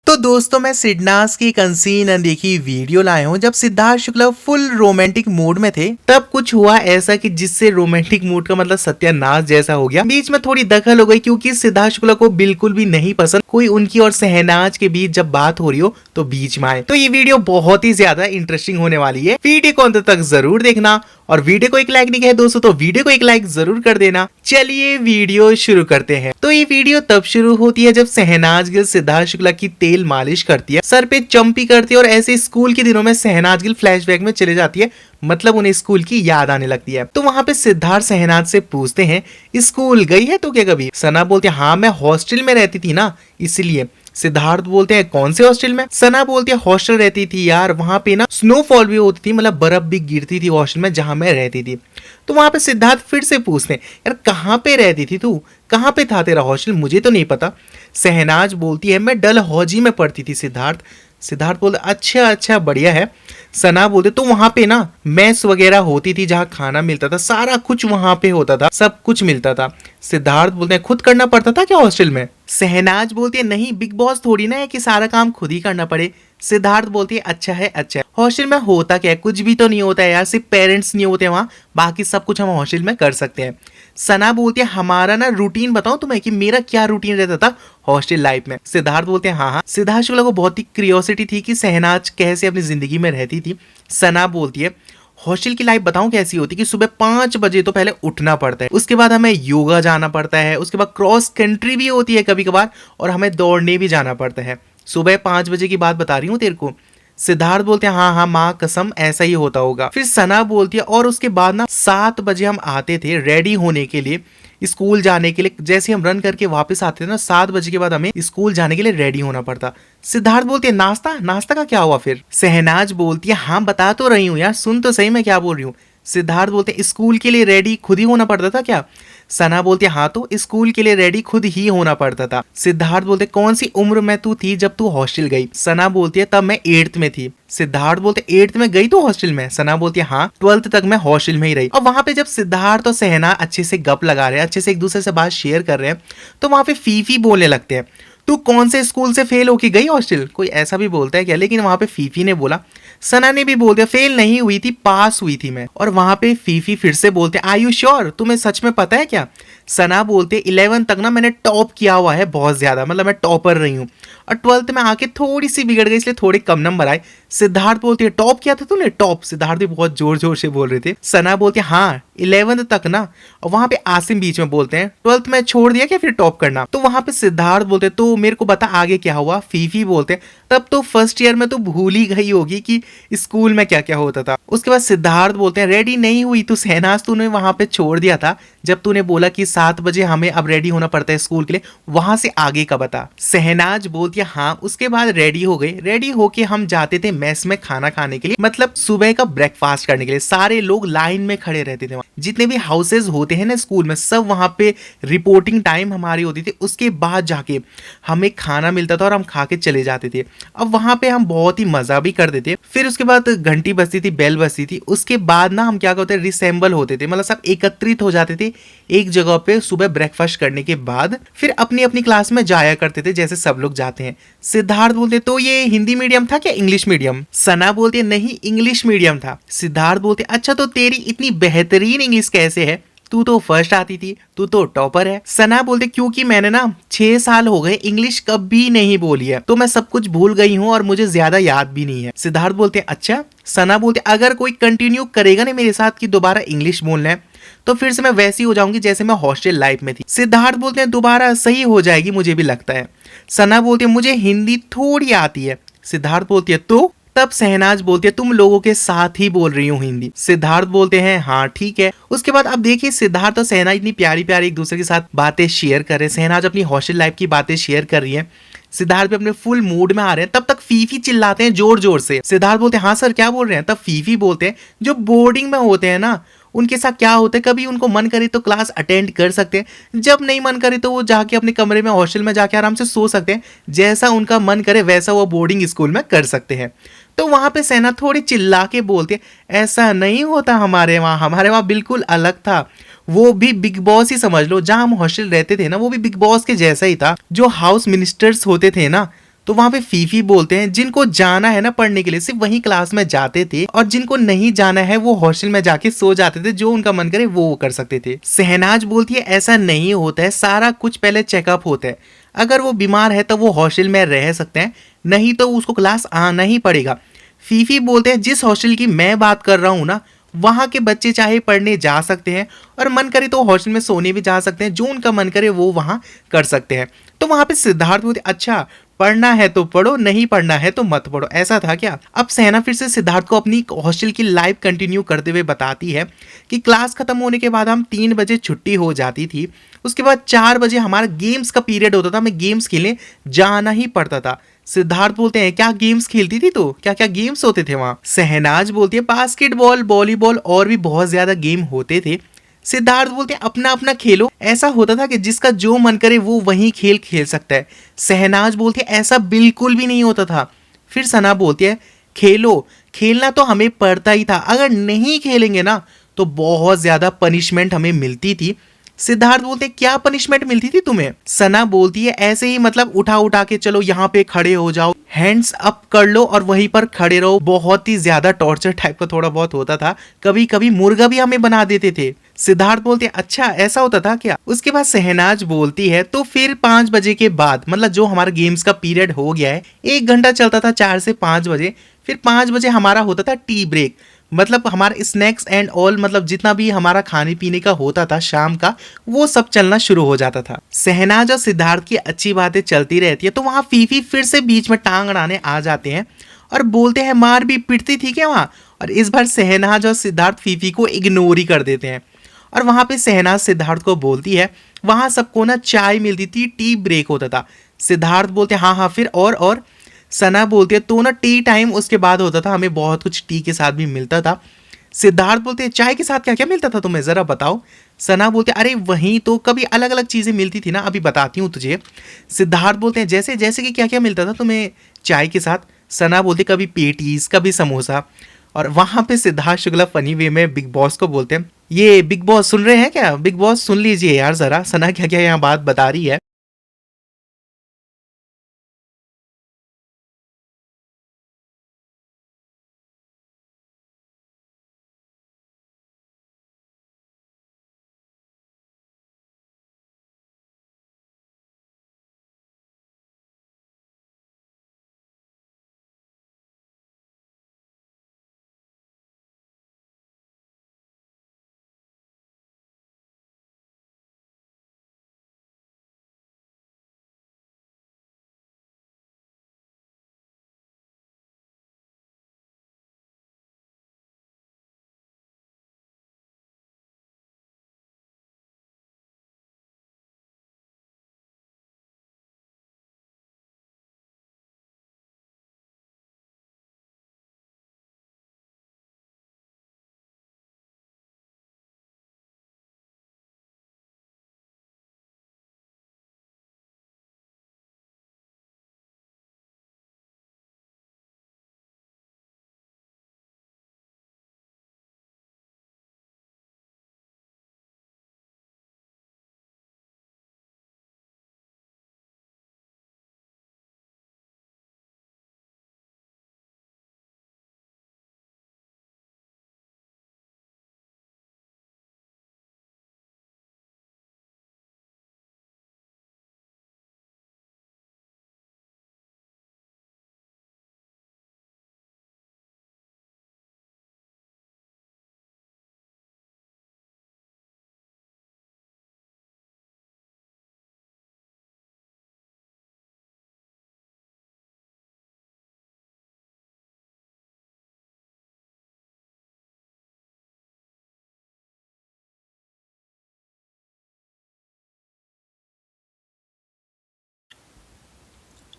तो दोस्तों मैं सिडनास की एक अनसीन अनदेखी वीडियो लाया हूँ। जब Siddharth Shukla full romantic mood में थे तब कुछ हुआ ऐसा कि जिससे रोमांटिक मूड का मतलब सत्यानाश जैसा हो गया। बीच में थोड़ी दखल हो गई क्योंकि सिद्धार्थ शुक्ला को बिल्कुल भी नहीं पसंद कोई उनकी और शहनाज के बीच जब बात हो रही हो तो बीच में आए। तो ये वीडियो बहुत ही ज्यादा इंटरेस्टिंग होने वाली है। वीडियो को अंत तक जरूर देखना और वीडियो को एक लाइक नहीं किया है दोस्तों तो वीडियो को एक लाइक जरूर कर देना। चलिए वीडियो शुरू करते हैं। तो ये वीडियो तब शुरू होती है जब शहनाज गिल सिद्धार्थ शुक्ला की तेल मालिश करती है, सर पे चंपी करती है और ऐसे स्कूल के दिनों में शहनाज गिल फ्लैशबैक में चले जाती है। मतलब उन्हें स्कूल की याद आने लगती है। तो वहां पे सिद्धार्थ शहनाज से पूछते हैं स्कूल गई है तो क्या कभी? सना बोलती है हाँ मैं हॉस्टल में रहती थी ना इसलिए। सिद्धार्थ बोलते हैं कौन से हॉस्टल में? सना बोलती है हॉस्टल रहती थी यार, वहां पे ना स्नोफॉल भी होती थी, मतलब बर्फ भी गिरती थी हॉस्टल में जहां मैं रहती थी। तो वहां पे सिद्धार्थ फिर से पूछते हैं यार कहाँ पे रहती थी तू, कहाँ पे था तेरा हॉस्टल? मुझे तो नहीं पता। शहनाज बोलती है मैं डलहौजी में पढ़ती थी सिद्धार्थ। सिद्धार्थ बोलते अच्छा अच्छा बढ़िया है। सना बोलते तो वहां पे ना मेस वगैरह होती थी जहाँ खाना मिलता था, सारा कुछ वहां पे होता था, सब कुछ मिलता था। सिद्धार्थ बोलते हैं खुद करना पड़ता था क्या हॉस्टल में? शहनाज बोलती है नहीं बिग बॉस थोड़ी ना है कि सारा काम खुद ही करना पड़े। सिद्धार्थ बोलती है अच्छा है अच्छा है। हॉस्टल में होता क्या है? कुछ भी तो नहीं होता है यार, सिर्फ पेरेंट्स नहीं होते वहाँ, बाकी सब कुछ हम हॉस्टल में कर सकते हैं। सना बोलती है हमारा ना रूटीन बताओ तुम्हें कि मेरा क्या रूटीन रहता था हॉस्टल लाइफ में। सिद्धार्थ बोलते हैं हाँ हाँ। सिद्धार्थ शुक्ला को बहुत ही क्यूरियोसिटी थी कि शहनाज कैसे अपनी जिंदगी में रहती थी। सना बोलती है हॉस्टल की लाइफ बताऊं कैसी होती कि सुबह 5 बजे तो पहले उठना पड़ता है, उसके बाद हमें योगा जाना पड़ता है, उसके बाद क्रॉस कंट्री भी होती है कभी कभार और हमें दौड़ने भी जाना पड़ता है। सुबह 5 बजे की बात बता रही हूँ तेरे को। सिद्धार्थ बोलते हैं हाँ हाँ माँ कसम ऐसा ही होता होगा। फिर सना बोलती है और उसके बाद ना 7 बजे हम आते थे रेडी होने के लिए स्कूल जाने के लिए। जैसे हम रन करके वापस आते थे ना 7 बजे के बाद हमें स्कूल जाने के लिए रेडी होना पड़ता। सिद्धार्थ बोलते हैं नाश्ता नाश्ता का क्या हुआ फिर? शहनाज बोलती है हाँ बता तो रही हूँ यार, सुन तो सही मैं क्या बोल रही हूँ। सिद्धार्थ बोलते हैं स्कूल के लिए रेडी खुद ही होना पड़ता था क्या? सना बोलती है हाँ तो स्कूल के लिए रेडी खुद ही होना पड़ता था। सिद्धार्थ बोलते कौन सी उम्र में तू थी जब तू हॉस्टल गई? सना बोलती है तब मैं 8th में थी। सिद्धार्थ बोलते 8th में गई तू हॉस्टल में? सना बोलती है हाँ 12th तक मैं हॉस्टल में ही रही। और वहां पे जब सिद्धार्थ और सहना अच्छे से गप लगा रहे हैं, अच्छे से एक दूसरे से बात शेयर कर रहे हैं, तो वहां पे फीफी बोलने लगते हैं तू कौन से स्कूल से फेल होके गई हॉस्टल? कोई ऐसा भी बोलता है क्या? लेकिन वहां पे फीफी ने बोला। सना ने भी बोल दिया फेल नहीं हुई थी पास हुई थी मैं। और वहां पे फीफी फिर से बोलते आर यू श्योर, तुम्हें सच में पता है क्या? सना बोलते 11 तक ना मैंने टॉप किया हुआ है बहुत ज्यादा, मतलब मैं टॉपर रही हूँ और 12th में आके थोड़ी सी बिगड़ गई इसलिए थोड़े कम नंबर आए। सिद्धार्थ बोलती है टॉप किया था तूने? टॉप। सिद्धार्थ भी बहुत जोर जोर से बोल रहे थे। सना बोलती है हाँ 11th तक ना। और वहां पे आसिम बीच में बोलते हैं 12th में छोड़ दिया क्या फिर टॉप करना? तो वहां पे सिद्धार्थ बोलते तो मेरे को बता आगे क्या हुआ। फीफी बोलते तब तो फर्स्ट ईयर में तो भूल ही गई होगी कि स्कूल में क्या क्या होता था। उसके बाद सिद्धार्थ बोलते हैं रेडी नहीं हुई तू शहनाज, तूने वहां पे छोड़ दिया था जब तूने बोला कि 7 बजे हमें अब रेडी होना पड़ता है स्कूल के लिए, वहां से आगे का बता। शहनाज बोलती है हाँ उसके बाद रेडी हो गए, रेडी होके हम जाते थे मेस में खाना खाने के लिए, मतलब सुबह का ब्रेकफास्ट करने के लिए। सारे लोग लाइन में खड़े रहते थे, जितने भी हाउसेज होते हैं ना स्कूल में सब वहां पे रिपोर्टिंग टाइम हमारी होती थी, उसके बाद जाके हमें खाना मिलता था और हम खा के चले जाते थे। अब वहां पे हम बहुत ही मजा भी करते थे। फिर उसके बाद घंटी बजती थी, बेल बजती थी, उसके बाद ना हम क्या करते थे रिसेंबल होते थे, मतलब सब एकत्रित हो जाते थे एक जगह पे सुबह ब्रेकफास्ट करने के बाद, फिर अपनी अपनी क्लास में जाया करते थे जैसे सब लोग जाते हैं। सिद्धार्थ बोलते तो ये हिंदी मीडियम था क्या इंग्लिश मीडियम? सना बोलती है नहीं इंग्लिश मीडियम था। सिद्धार्थ बोलते अच्छा तो तेरी इतनी बेहतरीन इंग्लिश कैसे है, तू तो फर्स्ट आती थी, तू तो टॉपर है। सना बोलते क्योंकि मैंने ना 6 साल हो गए इंग्लिश कभी नहीं बोली है तो मैं सब कुछ भूल गई हूँ और मुझे ज्यादा याद भी नहीं है। सिद्धार्थ बोलते अच्छा। सना बोलते अगर कोई कंटिन्यू करेगा ना मेरे साथ कि दोबारा इंग्लिश बोलना है तो फिर से मैं वैसी हो जाऊंगी जैसे मैं हॉस्टल लाइफ में थी। सिद्धार्थ बोलते हैं दोबारा सही हो जाएगी मुझे भी लगता है। सना बोलती है मुझे हिंदी थोड़ी आती है। सिद्धार्थ बोलती है तो? तब शहनाज बोलती है तुम लोगों के साथ ही बोल रही हूँ हिंदी। सिद्धार्थ बोलते हैं हाँ ठीक है। उसके बाद अब देखिए सिद्धार्थ और शहनाज इतनी प्यारी प्यारी एक दूसरे के साथ बातें शेयर कर रहे हैं। शहनाज अपनी हॉस्टल लाइफ की बातें शेयर कर रही है, सिद्धार्थ भी अपने फुल मूड में आ रहे हैं। तब तक फीफी चिल्लाते हैं जोर जोर से। सिद्धार्थ बोलते हैं हाँ सर क्या बोल रहे हैं? तब फीफी बोलते हैं जो बोर्डिंग में होते हैं ना उनके साथ क्या होता है, कभी उनको मन करे तो क्लास अटेंड कर सकते हैं, जब नहीं मन करे तो वो जाके अपने कमरे में हॉस्टल में जाके आराम से सो सकते हैं, जैसा उनका मन करे वैसा वो बोर्डिंग स्कूल में कर सकते हैं। तो वहां पे सेना थोड़ी चिल्ला के बोलते ऐसा नहीं होता हमारे वहाँ बिल्कुल अलग था, वो भी बिग बॉस ही समझ लो, जहां हम हॉस्टल रहते थे ना वो भी बिग बॉस के जैसा ही था। जो हाउस मिनिस्टर्स होते थे ना तो वहाँ पे फीफी बोलते हैं जिनको जाना है ना पढ़ने के लिए सिर्फ वही क्लास में जाते थे, और जिनको नहीं जाना है वो हॉस्टल में जाके सो जाते थे, जो उनका मन करे वो कर सकते थे। शहनाज बोलती है ऐसा नहीं होता है, सारा कुछ पहले चेकअप होता है। अगर वो बीमार है तो वो हॉस्टल में रह सकते हैं, नहीं तो उसको क्लास आना ही पड़ेगा। फीफी बोलते हैं जिस हॉस्टल की मैं बात कर रहा हूँ ना, वहाँ के बच्चे चाहे पढ़ने जा सकते हैं और मन करे तो हॉस्टल में सोने भी जा सकते हैं, जो उनका मन करे वो वहाँ कर सकते हैं। तो वहाँ पे सिद्धार्थ बोलते अच्छा पढ़ना है तो पढ़ो, नहीं पढ़ना है तो मत पढ़ो, ऐसा था क्या। अब सहना फिर से सिद्धार्थ को अपनी हॉस्टल की लाइफ कंटिन्यू करते हुए बताती है कि क्लास खत्म होने के बाद हम 3 बजे छुट्टी हो जाती थी, उसके बाद 4 बजे हमारा गेम्स का पीरियड होता था, हमें गेम्स खेलने जाना ही पड़ता था। सिद्धार्थ बोलते हैं क्या गेम्स खेलती थी तो, क्या क्या गेम्स होते थे वहाँ। शहनाज बोलती है बास्केटबॉल, वॉलीबॉल और भी बहुत ज्यादा गेम होते थे। सिद्धार्थ बोलते हैं अपना अपना खेलो, ऐसा होता था कि जिसका जो मन करे वो वही खेल खेल सकता है। शहनाज बोलती है ऐसा बिल्कुल भी नहीं होता था। फिर सना बोलती है खेलो, खेलना तो हमें पड़ता ही था, अगर नहीं खेलेंगे ना तो बहुत ज्यादा पनिशमेंट हमें मिलती थी। सिद्धार्थ बोलते हैं क्या पनिशमेंट मिलती थी तुम्हें। सना बोलती है ऐसे ही, मतलब उठा उठा के चलो यहाँ पे खड़े हो जाओ, हैंड्स अप कर लो और वहीं पर खड़े रहो। बहुत ही ज्यादा टॉर्चर टाइप का थोड़ा बहुत होता था, कभी कभी मुर्गा भी हमें बना देते थे। सिद्धार्थ बोलते हैं अच्छा ऐसा होता था क्या। उसके बाद शहनाज बोलती है तो फिर 5 बजे के बाद, मतलब जो हमारा गेम्स का पीरियड हो गया है, 1 घंटा चलता था 4 से 5 बजे, फिर 5 बजे हमारा होता था टी ब्रेक, मतलब हमारा स्नैक्स एंड ऑल, मतलब जितना भी हमारा खाने पीने का होता था शाम का, वो सब चलना शुरू हो जाता था। शहनाज और सिद्धार्थ की अच्छी बातें चलती रहती है, तो वहाँ फीफी फिर से बीच में टांग अड़ाने आ जाते हैं और बोलते हैं मार भी पिटती थी क्या वहाँ। और इस बार शहनाज और सिद्धार्थ फीफी को इग्नोर ही कर देते हैं। और वहाँ पे शहनाज सिद्धार्थ को बोलती है वहाँ सबको ना चाय मिलती थी, टी ब्रेक होता था। सिद्धार्थ बोलते हैं हाँ हाँ फिर और सना बोलती है तो ना टी टाइम उसके बाद होता था, हमें बहुत कुछ टी के साथ भी मिलता था। सिद्धार्थ बोलते हैं चाय के साथ क्या क्या मिलता था तुम्हें जरा बताओ। सना बोलते अरे वहीं तो कभी अलग अलग चीजें मिलती थी ना, अभी बताती हूँ तुझे। सिद्धार्थ बोलते हैं जैसे जैसे कि क्या क्या मिलता था तुम्हें चाय के साथ। सना बोलते कभी पेटीज, कभी समोसा। और वहां पे सिद्धार्थ शुक्ला फनी वे में बिग बॉस को बोलते हैं ये बिग बॉस सुन रहे हैं क्या, बिग बॉस सुन लीजिए यार जरा, सना क्या क्या यहाँ बात बता रही है।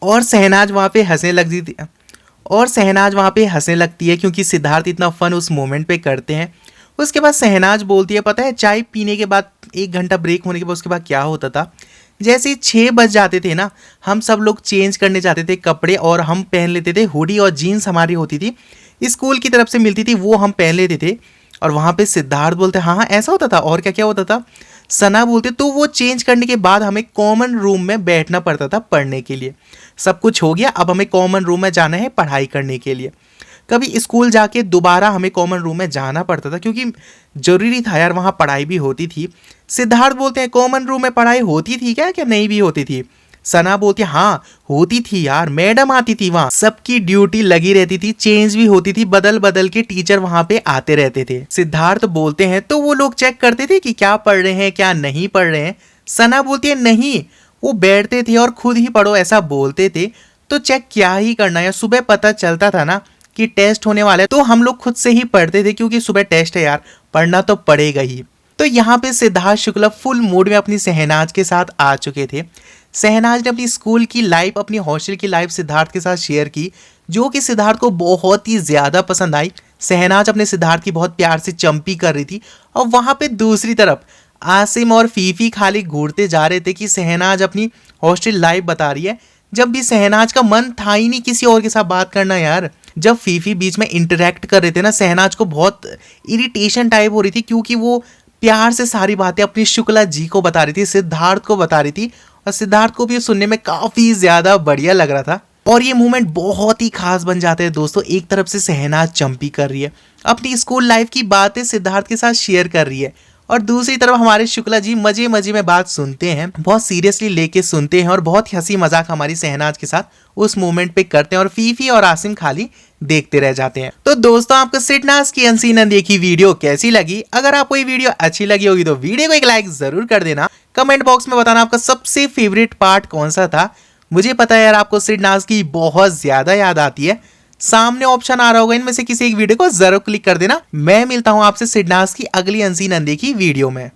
और शहनाज वहाँ पे हंसने लगती थी, और शहनाज वहाँ पे हंसने लगती है क्योंकि सिद्धार्थ इतना फन उस मोमेंट पे करते हैं। उसके बाद शहनाज बोलती है पता है चाय पीने के बाद 1 घंटा ब्रेक होने के बाद उसके बाद क्या होता था, जैसे ही 6 बज जाते थे ना, हम सब लोग चेंज करने जाते थे कपड़े और हम पहन लेते थे हुडी, और जीन्स हमारी होती थी स्कूल की तरफ से मिलती थी, वो हम पहन लेते थे। और वहाँ पे सिद्धार्थ बोलते हाँ हाँ ऐसा होता था, और क्या क्या होता था। सना बोलते तो वो चेंज करने के बाद हमें कॉमन रूम में बैठना पड़ता था पढ़ने के लिए। सब कुछ हो गया, अब हमें कॉमन रूम में जाना है पढ़ाई करने के लिए। कभी स्कूल जाके दोबारा हमें कॉमन रूम में जाना पड़ता था क्योंकि जरूरी था यार, वहाँ पढ़ाई भी होती थी। सिद्धार्थ बोलते हैं कॉमन रूम में पढ़ाई होती थी क्या नहीं भी होती थी? सना बोलती है हाँ होती थी यार, मैडम आती थी, वहाँ सबकी ड्यूटी लगी रहती थी, चेंज भी होती थी, बदल बदल के टीचर वहाँ पे आते रहते थे। सिद्धार्थ बोलते हैं तो वो लोग चेक करते थे कि क्या पढ़ रहे हैं क्या नहीं पढ़ रहे हैं? सना बोलती है नहीं, वो बैठते थे और खुद ही पढ़ो ऐसा बोलते थे, तो चेक क्या ही करना है। सुबह पता चलता था ना कि टेस्ट होने वाला है तो हम लोग खुद से ही पढ़ते थे क्योंकि सुबह टेस्ट है यार, पढ़ना तो पड़ेगा ही। तो यहाँ पे सिद्धार्थ शुक्ला फुल मूड में अपनी शहनाज के साथ आ चुके थे। शहनाज ने अपनी स्कूल की लाइफ, अपनी हॉस्टल की लाइफ सिद्धार्थ के साथ शेयर की, जो कि सिद्धार्थ को बहुत ही ज़्यादा पसंद आई। शहनाज अपने सिद्धार्थ की बहुत प्यार से चंपी कर रही थी और वहाँ पे दूसरी तरफ आसिम और फीफी खाली घूरते जा रहे थे कि शहनाज अपनी हॉस्टल लाइफ बता रही है, जब भी शहनाज का मन था ही नहीं किसी और के साथ बात करना यार। जब फीफी बीच में इंटरेक्ट कर रहे थे ना, शहनाज को बहुत इरिटेशन टाइप हो रही थी क्योंकि वो प्यार से सारी बातें अपनी शुक्ला जी को बता रही थी, सिद्धार्थ को बता रही थी, और सिद्धार्थ को भी सुनने में काफी ज्यादा बढ़िया लग रहा था। और ये मोमेंट बहुत ही खास बन जाते हैं दोस्तों। एक तरफ से शहनाज चंपी कर रही है, अपनी स्कूल लाइफ की बातें सिद्धार्थ के साथ शेयर कर रही है, और दूसरी तरफ हमारे शुक्ला जी मजे मजे में बात सुनते हैं, बहुत सीरियसली लेके सुनते हैं और बहुत हंसी मजाक हमारी शहनाज के साथ उस मोमेंट पे करते हैं, और फीफी और आसिम खाली देखते रह जाते हैं। तो दोस्तों आपको सिडनाज की अनसीन अनदेखी वीडियो कैसी लगी? अगर आपको ये वीडियो अच्छी लगी होगी तो वीडियो को एक लाइक जरूर कर देना। कमेंट बॉक्स में बताना आपका सबसे फेवरेट पार्ट कौन सा था। मुझे पता है यार आपको सिडनाज की बहुत ज्यादा याद आती है। सामने ऑप्शन आ रहा होगा, इनमें से किसी एक वीडियो को जरूर क्लिक कर देना। मैं मिलता हूं आपसे सिडनाज की अगली अनसीन अनदेखी वीडियो में।